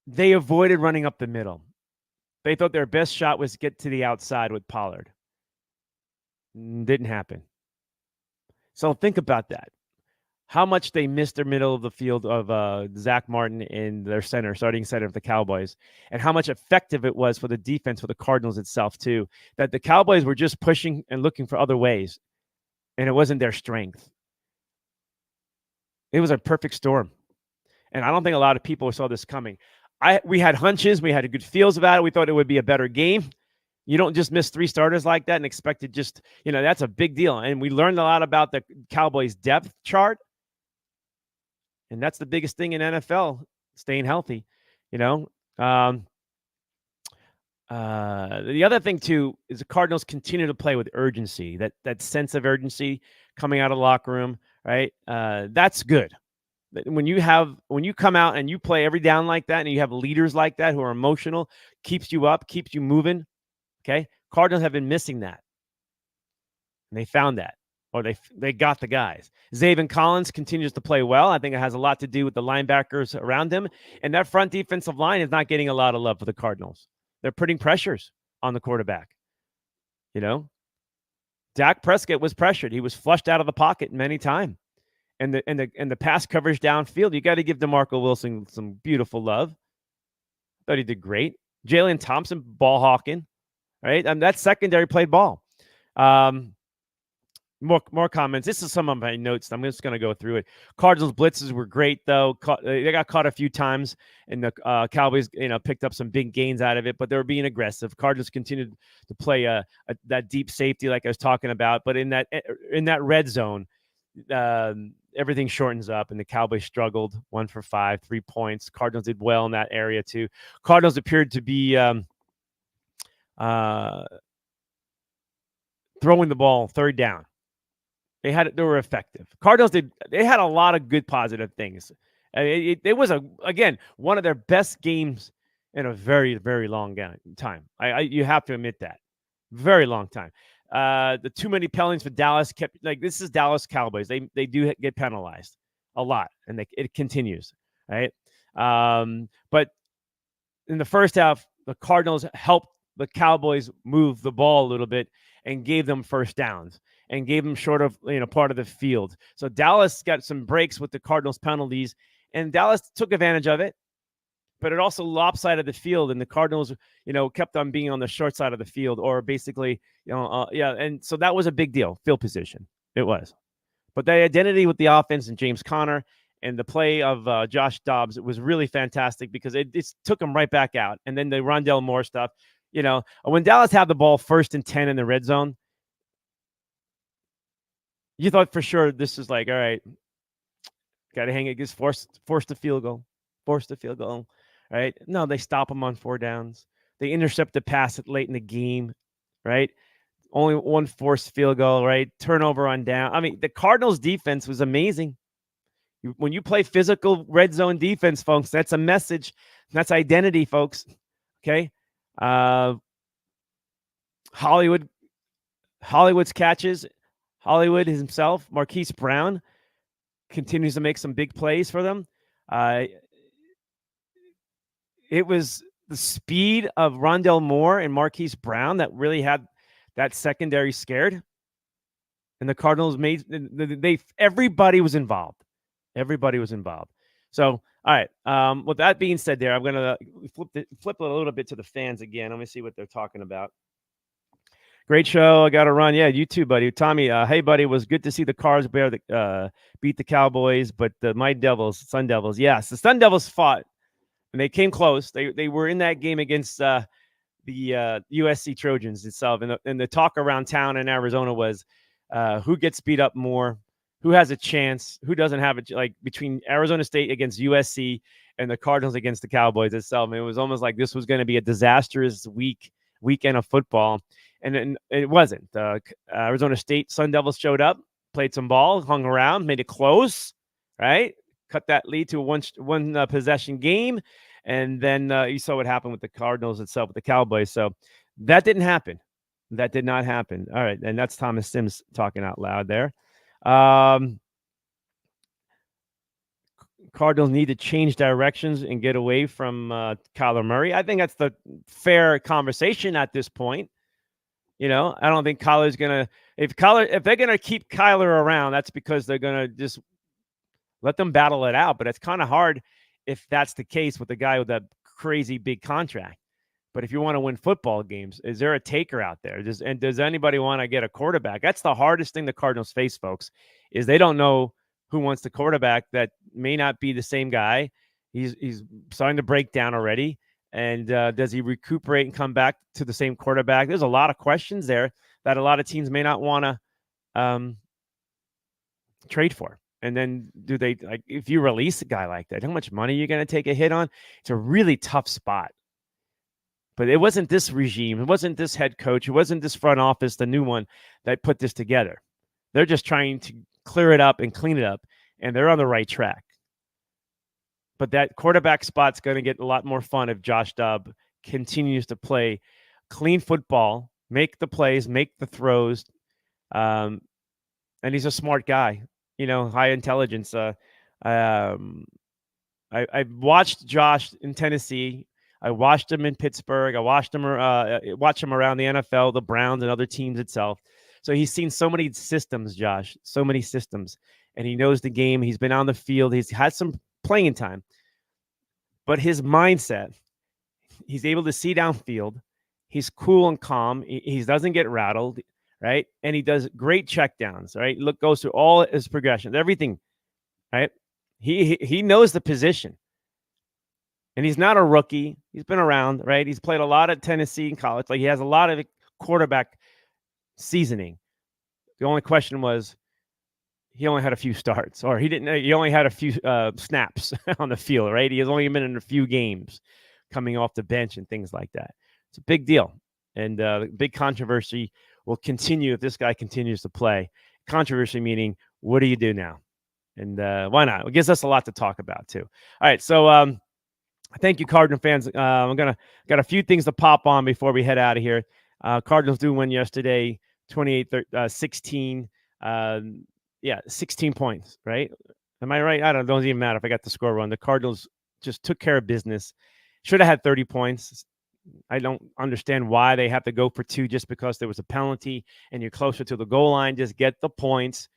Speaker 1: They avoided running up the middle. They thought their best shot was to get to the outside with Pollard. Didn't happen. So think about that. How much they missed their middle of the field of Zach Martin in their starting center of the Cowboys, and how much effective it was for the defense for the Cardinals itself too. That the Cowboys were just pushing and looking for other ways, and it wasn't their strength. It was a perfect storm, and I don't think a lot of people saw this coming. We had hunches, we had good feels about it. We thought it would be a better game. You don't just miss 3 starters like that and expect it just, that's a big deal. And we learned a lot about the Cowboys' depth chart. And that's the biggest thing in NFL, staying healthy, The other thing, too, is the Cardinals continue to play with urgency, that sense of urgency coming out of the locker room, right? That's good. When you come out and you play every down like that, and you have leaders like that who are emotional, keeps you up, keeps you moving. Okay, Cardinals have been missing that, and they found that, or they got the guys. Zaven Collins continues to play well. I think it has a lot to do with the linebackers around him, and that front defensive line is not getting a lot of love for the Cardinals. They're putting pressures on the quarterback. You know, Dak Prescott was pressured. He was flushed out of the pocket many times. And the pass coverage downfield, you got to give DeMarco Wilson some beautiful love. Thought he did great. Jalen Thompson, ball hawking, right? And that secondary played ball. More comments. This is some of my notes. I'm just going to go through it. Cardinals blitzes were great, though. They got caught a few times, and the Cowboys, picked up some big gains out of it. But they were being aggressive. Cardinals continued to play that deep safety, like I was talking about. But in that red zone, everything shortens up, and the Cowboys struggled. 1 for 5, 3 points. Cardinals did well in that area too. Cardinals appeared to be throwing the ball third down. They were effective. Cardinals they had a lot of good positive things. It was one of their best games in a very, very long time. You have to admit that. Very long time. The too many penalties for Dallas kept, this is Dallas Cowboys. They do get penalized a lot, and it continues, right? But in the first half, the Cardinals helped the Cowboys move the ball a little bit and gave them first downs and gave them short of part of the field. So Dallas got some breaks with the Cardinals penalties, and Dallas took advantage of it. But it also lopsided the field, and the Cardinals, kept on being on the short side of the field, or basically, and so that was a big deal. Field position, it was. But the identity with the offense and James Conner and the play of Josh Dobbs, it was really fantastic because it took them right back out. And then the Rondell Moore stuff, when Dallas had the ball 1st and 10 in the red zone, you thought for sure this is all right, got to hang it, just force the field goal. Right? No, they stop them on 4 downs. They intercept the pass late in the game, right? Only 1 forced field goal, right? Turnover on down. I mean, the Cardinals' defense was amazing. When you play physical red zone defense, folks, that's a message. That's identity, folks. Okay? Hollywood's catches. Hollywood himself, Marquise Brown, continues to make some big plays for them. It was the speed of Rondell Moore and Marquise Brown that really had that secondary scared. And the Cardinals everybody was involved. Everybody was involved. So, all right. With that being said I'm going to flip it a little bit to the fans again. Let me see what they're talking about. Great show. I got to run. Yeah, you too, buddy. Tommy, hey, buddy. It was good to see the Cards beat the Cowboys, but the Sun Devils. Yes, the Sun Devils fought. And they came close. They were in that game against the USC Trojans itself. And the talk around town in Arizona was who gets beat up more, who has a chance, who doesn't have it, between Arizona State against USC and the Cardinals against the Cowboys itself. And it was almost like this was going to be a disastrous weekend of football. And it wasn't. Arizona State Sun Devils showed up, played some ball, hung around, made it close, right? Cut that lead to a one possession game. And then you saw what happened with the Cardinals itself, with the Cowboys. So that didn't happen. That did not happen. All right. And that's Thomas Sims talking out loud there. Cardinals need to change directions and get away from Kyler Murray. I think that's the fair conversation at this point. I don't think Kyler's going to – if they're going to keep Kyler around, that's because they're going to just let them battle it out. But it's kind of hard if that's the case with the guy with that crazy big contract. But if you want to win football games, is there a taker out there? Does anybody want to get a quarterback? That's the hardest thing the Cardinals face, folks, is they don't know who wants the quarterback. That may not be the same guy. He's starting to break down already. And does he recuperate and come back to the same quarterback? There's a lot of questions there that a lot of teams may not want to trade for. And then do they, if you release a guy like that, how much money are you going to take a hit on? It's a really tough spot. But it wasn't this regime. It wasn't this head coach. It wasn't this front office, the new one, that put this together. They're just trying to clear it up and clean it up, and they're on the right track. But that quarterback spot's going to get a lot more fun if Josh Dobbs continues to play clean football, make the plays, make the throws. And he's a smart guy, high intelligence. I watched Josh in Tennessee. I watched him in Pittsburgh. I watched him around the NFL, the Browns, and other teams itself. So he's seen so many systems, Josh, so many systems, and he knows the game. He's been on the field. He's had some playing time, but his mindset, he's able to see downfield. He's cool and calm. He doesn't get rattled, right? And he does great checkdowns, right? Goes through all his progressions, everything, right? He knows the position. And he's not a rookie. He's been around, right? He's played a lot at Tennessee in college. Like, he has a lot of quarterback seasoning. The only question was, he only had a few starts, or he only had a few snaps on the field, right? He has only been in a few games coming off the bench and things like that. It's a big deal. And the big controversy will continue if this guy continues to play. Controversy meaning, what do you do now? And why not? It gives us a lot to talk about too. All right, so thank you, Cardinal fans. Got a few things to pop on before we head out of here. Cardinals do win yesterday, 28-16. 16 points, right? Am I right? I don't even matter if I got the score wrong. The Cardinals just took care of business. Should have had 30 points. I don't understand why they have to go for 2 just because there was a penalty and you're closer to the goal line. Just get the points.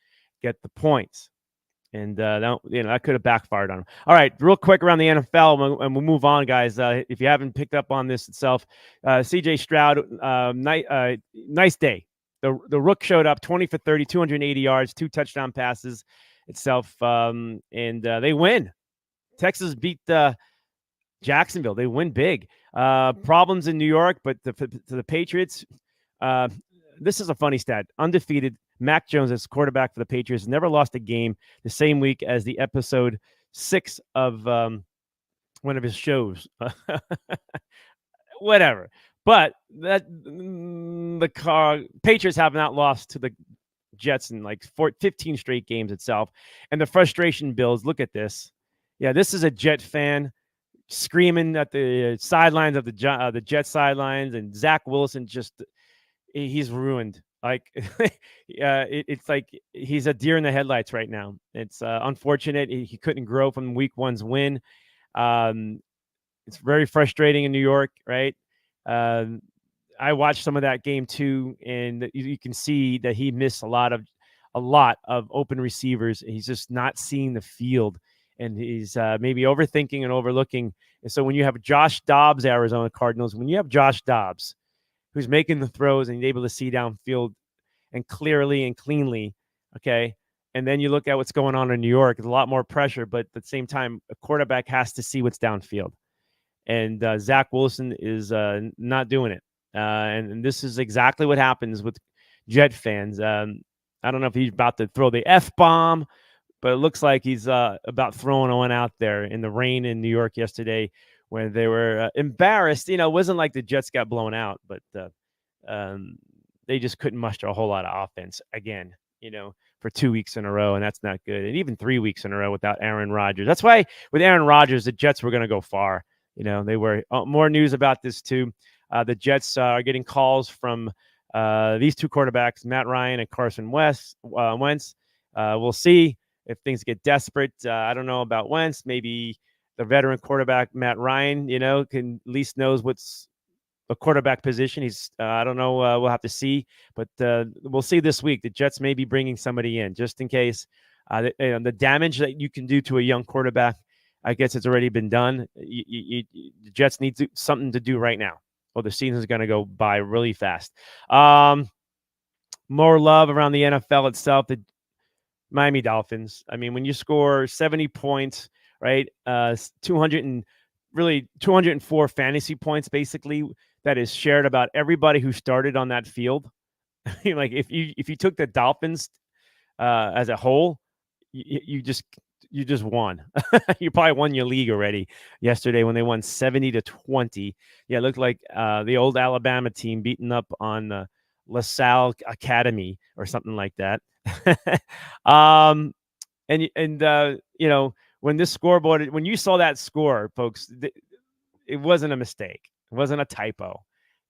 Speaker 1: And that could have backfired on them. All right, real quick around the NFL, and we'll move on, guys. If you haven't picked up on this itself, C.J. Stroud, nice day. The Rook showed up 20 for 30, 280 yards, 2 touchdown passes itself, and they win. Texas beat Jacksonville. They win big. Problems in New York, but to the Patriots, this is a funny stat. Undefeated. Mac Jones as quarterback for the Patriots never lost a game the same week as the episode 6 of one of his shows. Whatever. But Patriots have not lost to the Jets in like 15 straight games itself. And the frustration builds. Look at this. Yeah, this is a Jet fan screaming at the sidelines of the Jet sidelines, and Zach Wilson he's ruined. Like, it's like he's a deer in the headlights right now. It's unfortunate he couldn't grow from week 1's win. It's very frustrating in New York, right? I watched some of that game too, and you can see that he missed a lot of open receivers. He's just not seeing the field, and he's maybe overthinking and overlooking. And so when you have Josh Dobbs, Arizona Cardinals, when you have Josh Dobbs, who's making the throws and able to see downfield and clearly and cleanly, okay? And then you look at what's going on in New York. There's a lot more pressure, but at the same time, a quarterback has to see what's downfield. And Zach Wilson is not doing it. And this is exactly what happens with Jet fans. I don't know if he's about to throw the F-bomb, but it looks like he's about throwing one out there in the rain in New York yesterday, when they were embarrassed. It wasn't like the Jets got blown out, but they just couldn't muster a whole lot of offense again, for 2 weeks in a row, and that's not good. And even 3 weeks in a row without Aaron Rodgers. That's why with Aaron Rodgers, the Jets were going to go far. They were more news about this too. The Jets are getting calls from these 2 quarterbacks, Matt Ryan and Carson Wentz. We'll see if things get desperate. I don't know about Wentz. Maybe the veteran quarterback, Matt Ryan, can at least knows what's a quarterback position. He's, I don't know. We'll have to see, but we'll see this week. The Jets may be bringing somebody in just in case. The damage that you can do to a young quarterback, I guess it's already been done. The Jets need something to do right now, or the season is going to go by really fast. More love around the NFL itself. The Miami Dolphins. I mean, when you score 70 points, right? 204 fantasy points, basically, that is shared about everybody who started on that field. Like, if you took the Dolphins as a whole, you just won. You probably won your league already yesterday when they won 70-20. Yeah, it looked like the old Alabama team beating up on the LaSalle Academy or something like that. when this scoreboard, when you saw that score, folks, it wasn't a mistake. It wasn't a typo.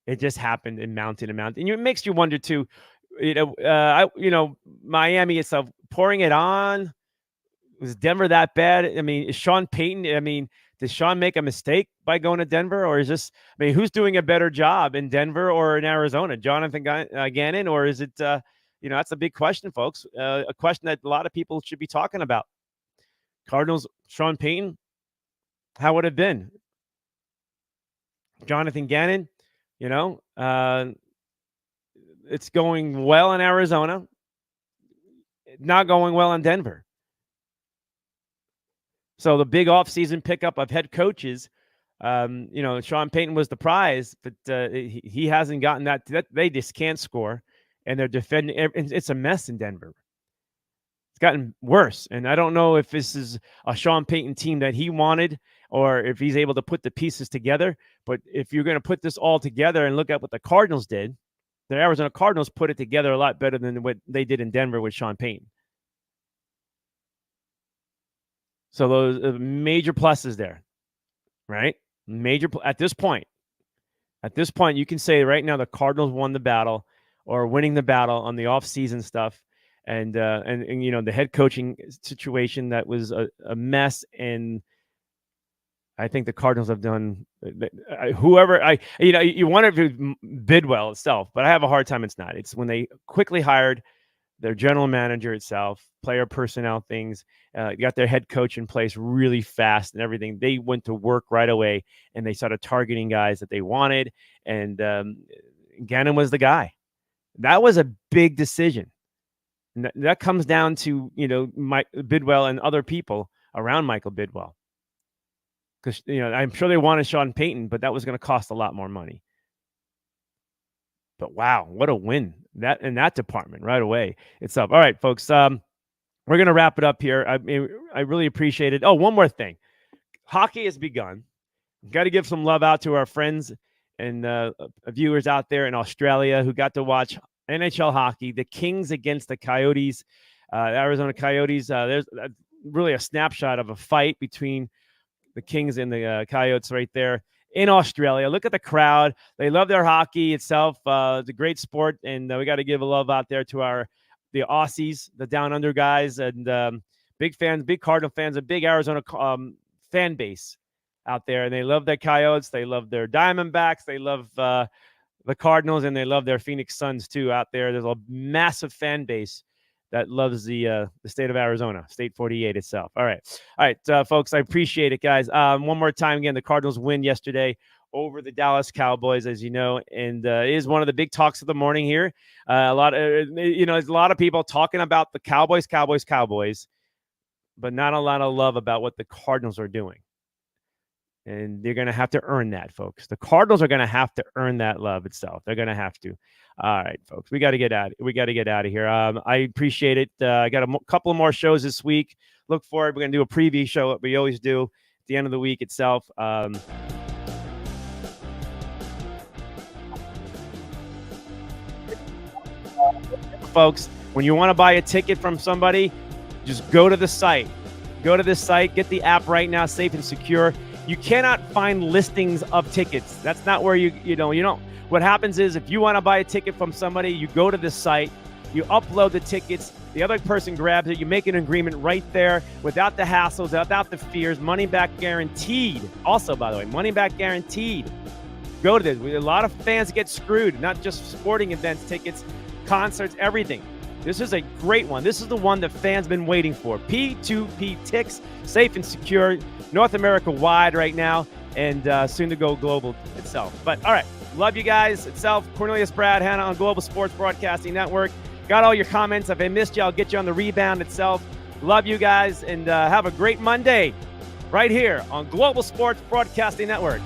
Speaker 1: It just happened and mounted and mounted. And it makes you wonder too, Miami itself pouring it on. Was Denver that bad? I mean, is Sean Payton? I mean, did Sean make a mistake by going to Denver, or is this? I mean, who's doing a better job in Denver or in Arizona, Jonathan Gannon, or is it? That's a big question, folks. A question that a lot of people should be talking about. Cardinals, Sean Payton, how would it have been? Jonathan Gannon, it's going well in Arizona, not going well in Denver. So the big offseason pickup of head coaches, Sean Payton was the prize, but he hasn't gotten that. They just can't score, and they're defending. It's a mess in Denver. It's gotten worse, and I don't know if this is a Sean Payton team that he wanted or if he's able to put the pieces together. But if you're going to put this all together and look at what the Cardinals did, the Arizona Cardinals put it together a lot better than what they did in Denver with Sean Payton. So those major pluses there, right? At this point, you can say right now the Cardinals won the battle or winning the battle on the offseason stuff, and the head coaching situation that was a mess. And I think the Cardinals have done you want it to bid well itself, but I have a hard time. It's not. It's when they quickly hired their general manager itself, player personnel things, got their head coach in place really fast and everything. They went to work right away, and they started targeting guys that they wanted, and Gannon was the guy. That was a big decision. And that comes down to, Mike Bidwell and other people around Michael Bidwell. Because, I'm sure they wanted Sean Payton, but that was going to cost a lot more money. But wow, what a win that in that department right away. It's up. All right, folks. We're going to wrap it up here. I really appreciate it. Oh, one more thing. Hockey has begun. Got to give some love out to our friends and viewers out there in Australia who got to watch NHL hockey. The Kings against the Coyotes, Arizona Coyotes. There's really a snapshot of a fight between the Kings and the Coyotes right there in Australia. Look at the crowd. They love their hockey itself. It's a great sport, and we got to give a love out there to the Aussies, the Down Under guys, and big fans, big Cardinal fans, a big Arizona fan base out there, and they love their Coyotes. They love their Diamondbacks. They love the Cardinals, and they love their Phoenix Suns too out there. There's a massive fan base that loves the state of Arizona, State 48 itself. All right, folks, I appreciate it, guys. One more time, again, the Cardinals win yesterday over the Dallas Cowboys, as you know, and it is one of the big talks of the morning here. There's a lot of people talking about the Cowboys, but not a lot of love about what the Cardinals are doing. And they're going to have to earn that, folks. The Cardinals are going to have to earn that love itself. They're going to have to. All right, folks, we got to get out of here. I appreciate it. I got a couple of more shows this week. Look forward. We're going to do a preview show that we always do at the end of the week itself. Folks, when you want to buy a ticket from somebody, just go to the site. Go to this site. Get the app right now, safe and secure. You cannot find listings of tickets. That's not where you don't. What happens is if you want to buy a ticket from somebody, you go to this site, you upload the tickets, the other person grabs it, you make an agreement right there without the hassles, without the fears, money back guaranteed. Also, by the way, money back guaranteed. Go to this. A lot of fans get screwed, not just sporting events, tickets, concerts, everything. This is a great one. This is the one that fans been waiting for. P2P Ticks, safe and secure, North America wide right now, and soon to go global itself. But all right, love you guys itself. Cornelius, Brad, Hanna on Global Sports Broadcasting Network. Got all your comments. If I missed you, I'll get you on the rebound itself. Love you guys, and have a great Monday right here on Global Sports Broadcasting Network.